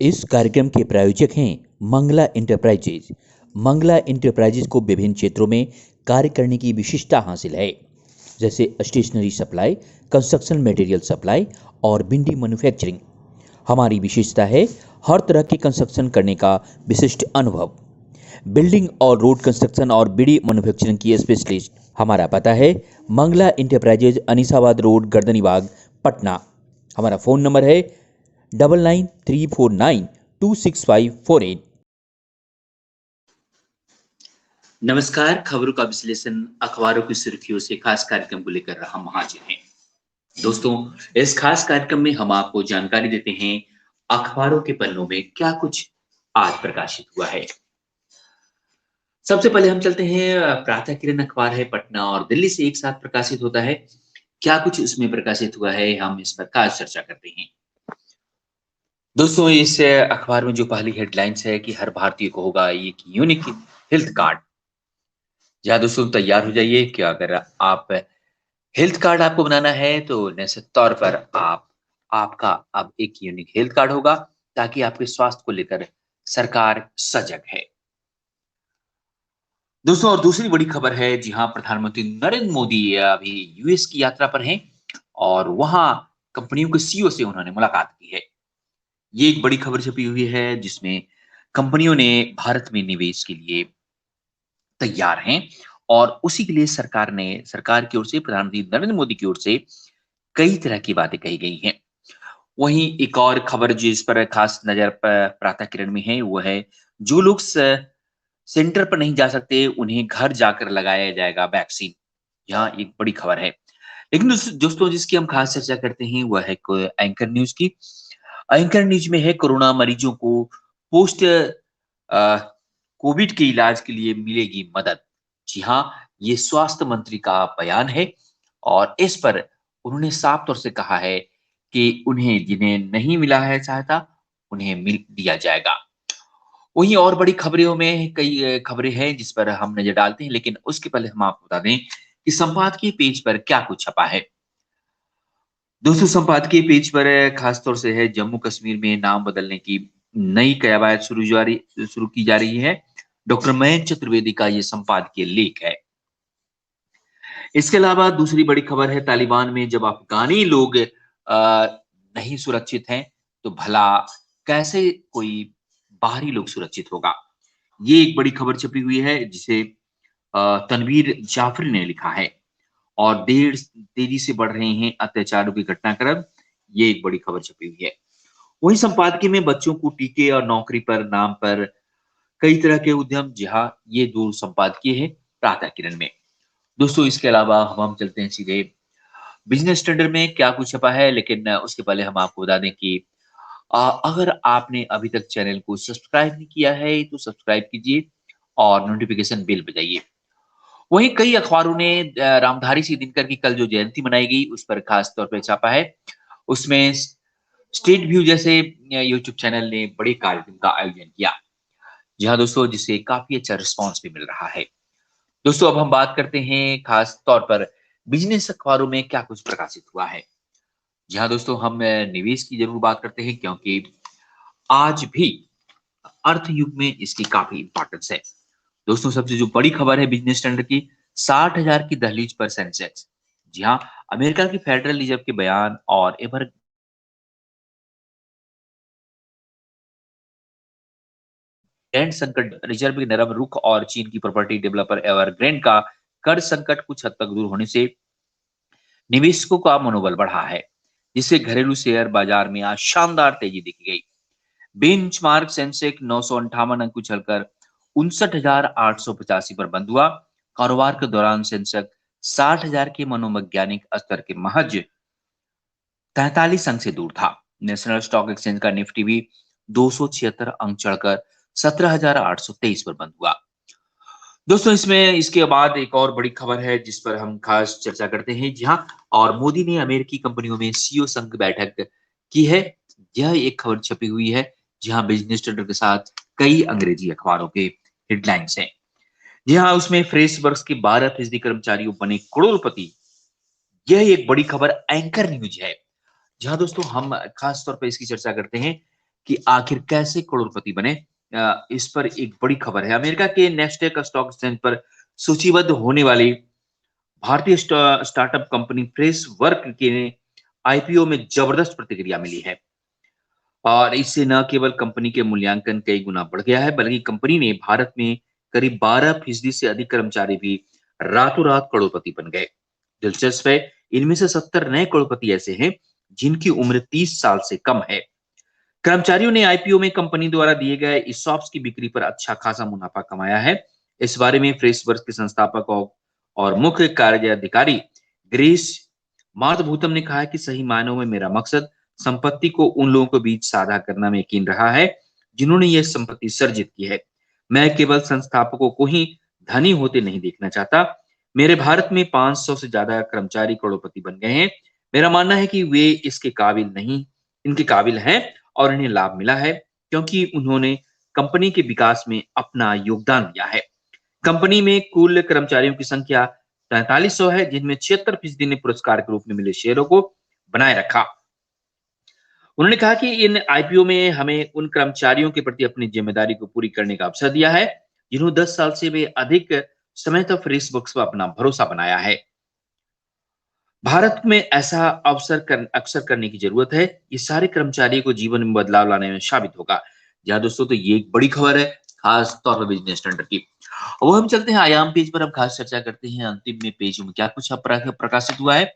इस कार्यक्रम के प्रायोजक हैं मंगला इंटरप्राइजेज। मंगला इंटरप्राइजेज को विभिन्न क्षेत्रों में कार्य करने की विशिष्टता हासिल है, जैसे stationery supply, construction material supply और बिंडी मैन्युफैक्चरिंग। हमारी विशेषता है हर तरह के कंस्ट्रक्शन करने का विशिष्ट अनुभव। बिल्डिंग और रोड कंस्ट्रक्शन और बिडी मैन्युफैक्चरिंग की स्पेशलिस्ट। हमारा पता है मंगला इंटरप्राइजेज, अनीसाबाद रोड, गर्दनीबाग, पटना। हमारा फ़ोन नंबर है 9934926548। नमस्कार। खबरों का विश्लेषण अखबारों की सुर्खियों से खास कार्यक्रम को लेकर हम हाजिर हैं। दोस्तों, इस खास कार्यक्रम में हम आपको जानकारी देते हैं अखबारों के पन्नों में क्या कुछ आज प्रकाशित हुआ है। सबसे पहले हम चलते हैं, प्रातः किरण अखबार है पटना और दिल्ली से एक साथ प्रकाशित होता है। क्या कुछ उसमें प्रकाशित हुआ है, हम इस पर खास चर्चा करते हैं। दोस्तों, इस अखबार में जो पहली हेडलाइंस है कि हर भारतीय को होगा एक यूनिक हेल्थ कार्ड। जी हाँ दोस्तों, तैयार हो जाइए कि अगर आप हेल्थ कार्ड आपको बनाना है तो निश्चित तौर पर आपका अब एक यूनिक हेल्थ कार्ड होगा, ताकि आपके स्वास्थ्य को लेकर सरकार सजग है। दोस्तों, और दूसरी बड़ी खबर है, जी हाँ, प्रधानमंत्री नरेंद्र मोदी अभी यूएस की यात्रा पर हैं और वहां कंपनियों के सीईओ से उन्होंने मुलाकात की है। ये एक बड़ी खबर छपी हुई है जिसमें कंपनियों ने भारत में निवेश के लिए तैयार हैं और उसी के लिए सरकार की ओर से, प्रधानमंत्री नरेंद्र मोदी की ओर से कई तरह की बातें कही गई हैं। वहीं एक और खबर जिस पर खास नजर प्रातः किरण में है, वो है जो लोग सेंटर पर नहीं जा सकते उन्हें घर जाकर लगाया जाएगा वैक्सीन। यहाँ एक बड़ी खबर है। लेकिन दोस्तों, जिसकी हम खास चर्चा करते हैं वह है एंकर न्यूज की। एंकर न्यूज में है कोरोना मरीजों को पोस्ट कोविड के इलाज के लिए मिलेगी मदद। जी हाँ, ये स्वास्थ्य मंत्री का बयान है और इस पर उन्होंने साफ तौर से कहा है कि उन्हें जिन्हें नहीं मिला है सहायता, उन्हें मिल दिया जाएगा। वहीं और बड़ी खबरों में कई खबरें हैं जिस पर हम नजर डालते हैं, लेकिन उसके पहले हम आपको बता दें कि संपादकीय पेज पर क्या कुछ छपा है। दोस्तों, संपादकीय पेज पर खास तौर से है जम्मू कश्मीर में नाम बदलने की नई कवायद शुरू की जा रही है। डॉक्टर मयंक चतुर्वेदी का ये संपादकीय लेख है। इसके अलावा दूसरी बड़ी खबर है, तालिबान में जब अफगानी लोग नहीं सुरक्षित हैं तो भला कैसे कोई बाहरी लोग सुरक्षित होगा। ये एक बड़ी खबर छपी हुई है जिसे तनवीर जाफरी ने लिखा है। और देर तेजी से बढ़ रहे हैं अत्याचारों के घटनाक्रम, ये एक बड़ी खबर छपी हुई है। वहीं संपादकीय में बच्चों को टीके और नौकरी पर नाम पर कई तरह के उद्यम। जी हाँ, ये दो संपादकीय है प्रातः किरण में। दोस्तों, इसके अलावा हम चलते हैं सीधे बिजनेस स्टैंडर्ड में क्या कुछ छपा है, लेकिन उसके पहले हम आपको बता दें कि अगर आपने अभी तक चैनल को सब्सक्राइब नहीं किया है तो सब्सक्राइब कीजिए और नोटिफिकेशन बेल बजाइए। वहीं कई अखबारों ने रामधारी सिंह दिनकर की कल जो जयंती मनाई गई उस पर खास तौर पर छापा है। उसमें स्टेट व्यू जैसे यूट्यूब चैनल ने बड़े कार्यक्रम का आयोजन किया। जी हाँ दोस्तों, जिससे काफी अच्छा रिस्पॉन्स भी मिल रहा है। दोस्तों, अब हम बात करते हैं खास तौर पर बिजनेस अखबारों में क्या कुछ प्रकाशित हुआ है। जी हाँ दोस्तों, हम निवेश की जरूर बात करते हैं क्योंकि आज भी अर्थ युग में इसकी काफी इंपॉर्टेंस है। दोस्तों, सबसे जो बड़ी खबर है बिजनेस स्टैंडर्ड की, 60,000 की दहलीज पर सेंसेक्स। जी हाँ, अमेरिका की फेडरल रिजर्व के बयान और एवर ग्रैंड संकट, रिजर्व के नरम रुख और चीन की प्रॉपर्टी डेवलपर एवरग्रैंड का कर्ज संकट कुछ हद तक दूर होने से निवेशकों का मनोबल बढ़ा है, जिससे घरेलू शेयर बाजार में आज शानदार तेजी देखी गई। बेंचमार्क सेंसेक्स 958 अंक उछलकर 59,885 पर बंद हुआ। कारोबार के दौरान सेंसेक्स 60,000 के मनोवैज्ञानिक स्तर के महज 43 अंक से दूर था। नेशनल स्टॉक एक्सचेंज का निफ्टी भी 276 अंक चढ़कर 17,823 पर बंद हुआ। दोस्तों, इसमें इसके बाद एक और बड़ी खबर है जिस पर हम खास चर्चा करते हैं। जी हाँ, और मोदी ने अमेरिकी कंपनियों में सीईओ संघ बैठक की है। यह एक खबर छपी हुई है। जी हाँ, बिजनेस स्टैंडर्ड के साथ कई अंग्रेजी अखबारों के हेडलाइंस हैं। जी हाँ, उसमें फ्रेश वर्क्स के 12% कर्मचारियों बने करोड़पति। यह एक बड़ी खबर एंकर न्यूज है। जहाँ दोस्तों हम खास तौर पर इसकी चर्चा करते हैं कि आखिर कैसे करोड़पति बने। इस पर एक बड़ी खबर है। अमेरिका के नैस्डैक स्टॉक एक्सचेंज पर सूचीबद्ध होने वाली भारतीय स्टार्टअप कंपनी फ्रेशवर्क के आईपीओ में जबरदस्त प्रतिक्रिया मिली है और इससे न केवल कंपनी के मूल्यांकन कई गुना बढ़ गया है, बल्कि कंपनी ने भारत में करीब 12% से अधिक कर्मचारी भी रातों रात करोड़पति बन गए। दिलचस्प है, इनमें से 70 नए करोड़पति ऐसे हैं जिनकी उम्र 30 साल से कम है। कर्मचारियों ने आईपीओ में कंपनी द्वारा दिए गए ESOPs की बिक्री पर अच्छा खासा मुनाफा कमाया है। इस बारे में फ्रेशवर्क्स के संस्थापक और मुख्य कार्याधिकारी गिरीश माधभूतम ने कहा है कि सही मायनों में मेरा मकसद संपत्ति को उन लोगों के बीच साझा करना में यकीन रहा है जिन्होंने यह संपत्ति सर्जित की है। मैं केवल संस्थापकों को ही धनी होते नहीं देखना चाहता। मेरे भारत में 500 से ज्यादा कर्मचारी करोड़पति बन गए हैं। मेरा मानना है कि वे इनके काबिल हैं और इन्हें लाभ मिला है क्योंकि उन्होंने कंपनी के विकास में अपना योगदान दिया है। कंपनी में कुल कर्मचारियों की संख्या 4300 है, जिनमें 76% ने पुरस्कार के रूप में मिले शेयरों को बनाए रखा। उन्होंने कहा कि इन आईपीओ में हमें उन कर्मचारियों के प्रति अपनी जिम्मेदारी को पूरी करने का अवसर दिया है जिन्होंने 10 साल से भी अधिक समय तक फ्रेशवर्क्स पर अपना भरोसा बनाया है। भारत में ऐसा अक्सर करने की जरूरत है। ये सारे कर्मचारियों को जीवन में बदलाव लाने में साबित होगा। जहाँ दोस्तों, तो ये एक बड़ी खबर है, खास तौर पर बिजनेस स्टैंडर्ड की। वो हम चलते हैं आयाम पेज पर, हम खास चर्चा करते हैं अंतिम में पेज में क्या कुछ प्रकाशित हुआ है।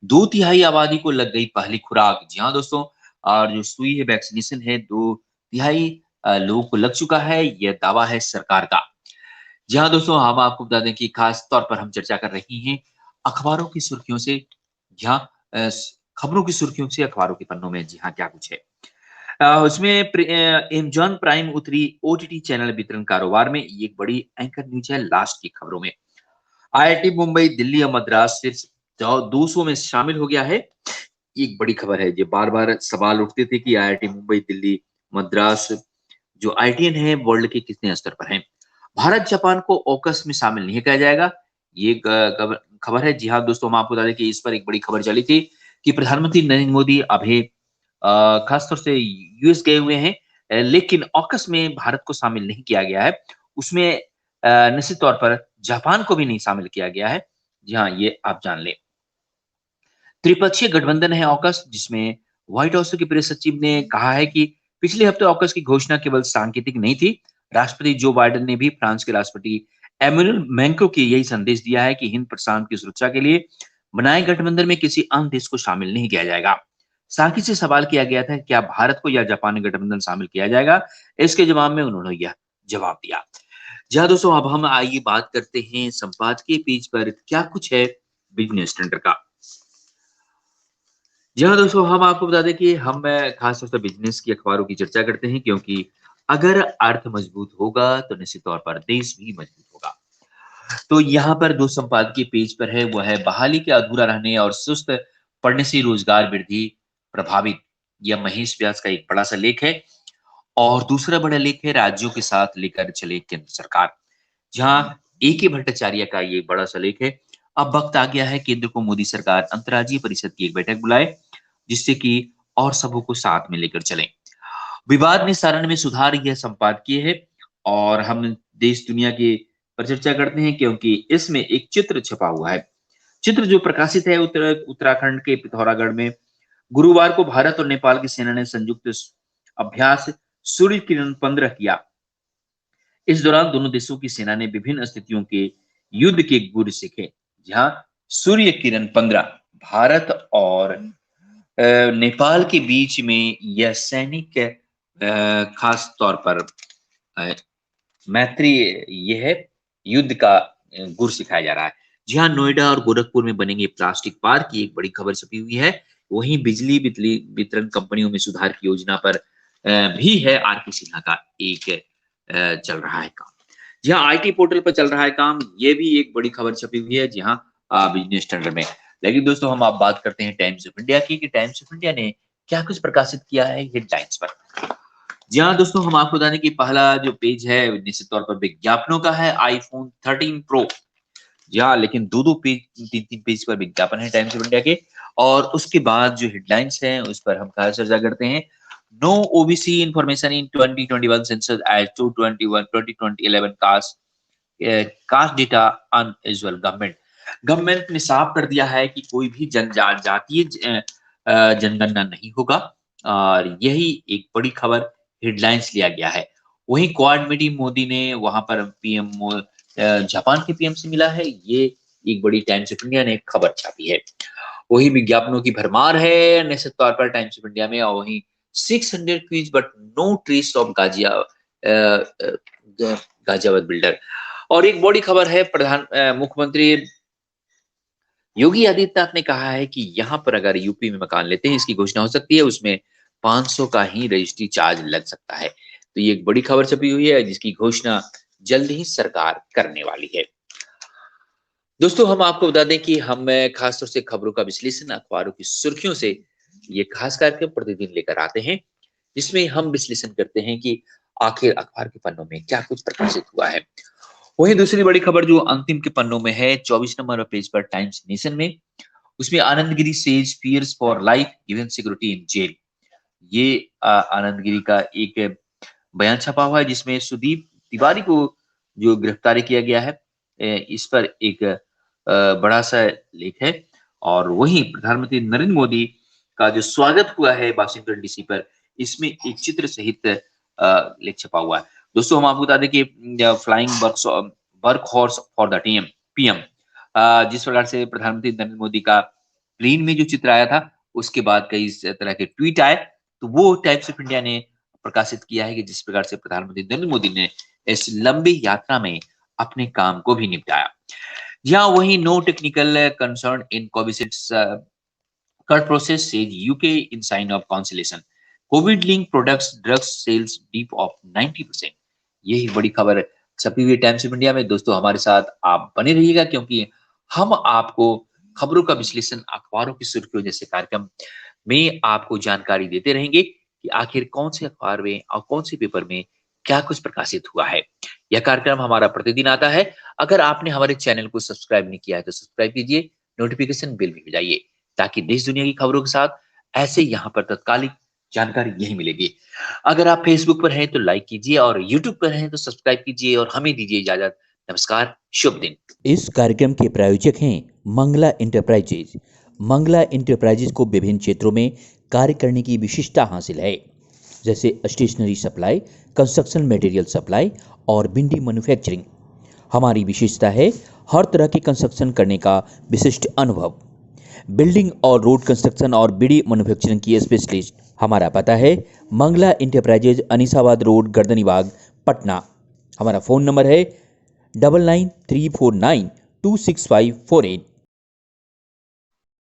2/3 आबादी को लग गई पहली खुराक। जी हाँ दोस्तों, और जो सुई है, वैक्सीनेशन है, 2/3 लोगों को लग चुका है, यह दावा है सरकार का। जी हाँ दोस्तों, हम आपको बता दें कि खास तौर पर हम चर्चा कर रही हैं अखबारों की सुर्खियों से। जहाँ खबरों की सुर्खियों से अखबारों के पन्नों में जी हाँ क्या कुछ है। उसमें अमेज़न प्राइम उतरी ओटीटी चैनल वितरण कारोबार में, ये एक बड़ी एंकर न्यूज है लास्ट की खबरों में। आईआईटी मुंबई, दिल्ली और मद्रास सिर्फ 200 में शामिल हो गया है। ये एक बड़ी खबर है। ये बार बार सवाल उठते थे कि आईआईटी मुंबई, दिल्ली, मद्रास जो आईटीएन है वर्ल्ड के कितने स्तर पर हैं। भारत जापान को ऑकस में शामिल नहीं किया जाएगा, ये खबर है। जी हाँ दोस्तों, हम आपको बता दें कि इस पर एक बड़ी खबर चली थी कि प्रधानमंत्री नरेंद्र मोदी अभी खासतौर से यूएस गए हुए हैं, लेकिन ऑकस में भारत को शामिल नहीं किया गया है। उसमें निश्चित तौर पर जापान को भी नहीं शामिल किया गया है। जी हाँ, ये आप जान लें। त्रिपक्षीय गठबंधन है ऑकस, जिसमें व्हाइट हाउस के प्रेस सचिव ने कहा है कि पिछले हफ्ते ऑकस की घोषणा केवल सांकेतिक नहीं थी। राष्ट्रपति जो बाइडेन ने भी फ्रांस के राष्ट्रपति एमेनुअल मैक्रों को यही संदेश दिया है कि हिंद प्रशांत की सुरक्षा के लिए बनाए गठबंधन में किसी अन्य देश को शामिल नहीं किया जाएगा। साकी से सवाल किया गया था क्या भारत को या जापान गठबंधन शामिल किया जाएगा, इसके जवाब में उन्होंने यह जवाब दिया। जहाँ दोस्तों, अब हम आइए बात करते हैं संपादकीय पेज पर क्या कुछ है बिजनेस स्टैंडर्ड का। जी हाँ दोस्तों, हम आपको बता दें कि हम खास तौर पर बिजनेस की अखबारों की चर्चा करते हैं क्योंकि अगर अर्थ मजबूत होगा तो निश्चित तौर पर देश भी मजबूत होगा। तो यहाँ पर दो संपादकीय पेज पर है, वो है बहाली के अधूरा रहने और सुस्त पड़ने से रोजगार वृद्धि प्रभावित। यह महेश व्यास का एक बड़ा सा लेख है और दूसरा बड़ा लेख है राज्यों के साथ लेकर चले केंद्र सरकार, जहाँ ए.के. भट्टाचार्य का ये बड़ा सा लेख है। अब वक्त आ गया है केंद्र को मोदी सरकार अंतर्राज्यीय परिषद की एक बैठक बुलाए जिससे कि और सबों को साथ में लेकर चलें। विवाद निस्तारण में सुधार यह संपादकीय है और हम देश दुनिया के पर चर्चा करते हैं क्योंकि इसमें एक चित्र छपा हुआ है। चित्र जो प्रकाशित है उत्तराखंड के पिथौरागढ़ में गुरुवार को भारत और नेपाल की सेना ने संयुक्त अभ्यास सूर्य किरण 15 किया। इस दौरान दोनों देशों की सेना ने विभिन्न स्थितियों के युद्ध के गुर सीखे। जहां सूर्य किरण 15 भारत और नेपाल के बीच में यह सैनिक खास तौर पर मैत्री ये है युद्ध का गुर सिखाया जा रहा है। जी हाँ, नोएडा और गोरखपुर में बनेंगे प्लास्टिक पार्क की एक बड़ी खबर छपी हुई है। वहीं बिजली वितरण कंपनियों में सुधार की योजना पर भी है आर.के. सिन्हा का एक चल रहा है काम। जी हाँ, आईटी पोर्टल पर चल रहा है काम, ये भी एक बड़ी खबर छपी हुई है। जी हाँ, बिजनेस स्टैंडर्ड में। लेकिन दोस्तों, हम आप बात करते हैं टाइम्स ऑफ इंडिया की कि टाइम्स ऑफ इंडिया ने क्या कुछ प्रकाशित किया है हेडलाइंस पर। जी हाँ दोस्तों, हम आपको बता दें कि पहला जो पेज है निश्चित तौर पर विज्ञापनों का है, आईफोन 13 प्रो। जी हाँ, लेकिन दो पेज, तीन पेज पर विज्ञापन है टाइम्स ऑफ इंडिया के। और उसके बाद जो हेडलाइंस हैं उस पर हम खास चर्चा करते हैं। No OBC information in 2021 census as 2011 caste data unusual. Government ने साफ कर दिया है कि कोई भी जनजातीय जनगणना नहीं होगा और यही एक बड़ी खबर हेडलाइंस लिया गया है। वहीं क्वाड मीटिंग मोदी ने वहां पर पीएम जापान के पीएम से मिला है, ये एक बड़ी टाइम्स ऑफ इंडिया ने खबर छापी है। वही विज्ञापनों की भरमार है निश्चित तौर पर टाइम्स ऑफ इंडिया में, और वहीं 600 quiz but no trace of Ghaziabad builder. और एक बड़ी खबर है, मुख्यमंत्री योगी आदित्यनाथ ने कहा है कि यहाँ पर अगर यूपी में मकान लेते हैं, इसकी घोषणा हो सकती है, उसमें 500 का ही रजिस्ट्री चार्ज लग सकता है। तो ये एक बड़ी खबर छपी हुई है जिसकी घोषणा जल्द ही सरकार करने वाली है। दोस्तों, हम आपको बता दें कि हम खासतौर से खबरों का विश्लेषण अखबारों की सुर्खियों से ये खास कार्यक्रम प्रतिदिन लेकर आते हैं, जिसमें हम विश्लेषण करते हैं कि आखिर अखबार के पन्नों में क्या कुछ प्रकाशित हुआ है। वहीं दूसरी बड़ी खबर जो अंतिम के पन्नों में है 24 नंबर पेज पर टाइम्स नेशन में, उसमें Anandgiri says fears for life given security in jail. ये आनंदगिरी का एक बयान छपा हुआ है जिसमें सुदीप तिवारी को जो गिरफ्तारी किया गया है, इस पर एक बड़ा सा लेख है। और वहीं प्रधानमंत्री नरेंद्र मोदी का जो स्वागत हुआ है वाशिंगटन डीसी पर, इसमें एक चित्र सहित लेख छपा हुआ है। दोस्तों, हम आपको बता दें कि flying work horse for the PM, जिस प्रकार से प्रधानमंत्री नरेंद्र मोदी का प्लेन में जो चित्र आया था, उसके बाद कई तरह के ट्वीट आए, तो वो टाइम्स ऑफ इंडिया ने प्रकाशित किया है कि जिस प्रकार से प्रधानमंत्री नरेंद्र मोदी ने इस लंबी यात्रा में अपने काम को भी निपटाया। जहां वही no technical concern in Covishield's cut process says UK in sign of cancellation, Covid link products drugs sales dip of 90%। यही बड़ी खबर छपी हुई टाइम्स ऑफ इंडिया में। दोस्तों, हमारे साथ आप बने रहिएगा क्योंकि हम आपको खबरों का विश्लेषण अखबारों की सुर्खियों जैसे कार्यक्रम में आपको जानकारी देते रहेंगे कि आखिर कौन से अखबार में और कौन से पेपर में क्या कुछ प्रकाशित हुआ है। यह कार्यक्रम हमारा प्रतिदिन आता है। अगर आपने हमारे चैनल को सब्सक्राइब नहीं किया है तो सब्सक्राइब कीजिए, नोटिफिकेशन बेल भी बजाइए, ताकि देश दुनिया की खबरों के साथ ऐसे यहाँ पर तत्कालिक जानकारी यही मिलेगी। अगर आप फेसबुक पर हैं तो लाइक कीजिए और यूट्यूब पर हैं तो सब्सक्राइब कीजिए और हमें दीजिए इजाजत। नमस्कार, शुभ दिन। इस कार्यक्रम के प्रायोजक हैं मंगला इंटरप्राइजेज। मंगला इंटरप्राइजेज को विभिन्न क्षेत्रों में कार्य करने की विशिष्टता हासिल है, जैसे stationery supply, construction material supply और बिंडी मैन्युफैक्चरिंग। हमारी विशेषता है हर तरह की कंस्ट्रक्शन करने का विशिष्ट अनुभव। बिल्डिंग और रोड कंस्ट्रक्शन और बिडी मैन्युफैक्चरिंग की स्पेशलिस्ट। हमारा पता है मंगला इंटरप्राइजेज, अनीसाबाद रोड, गर्दनीबाग, पटना। हमारा फ़ोन नंबर है 9934926548।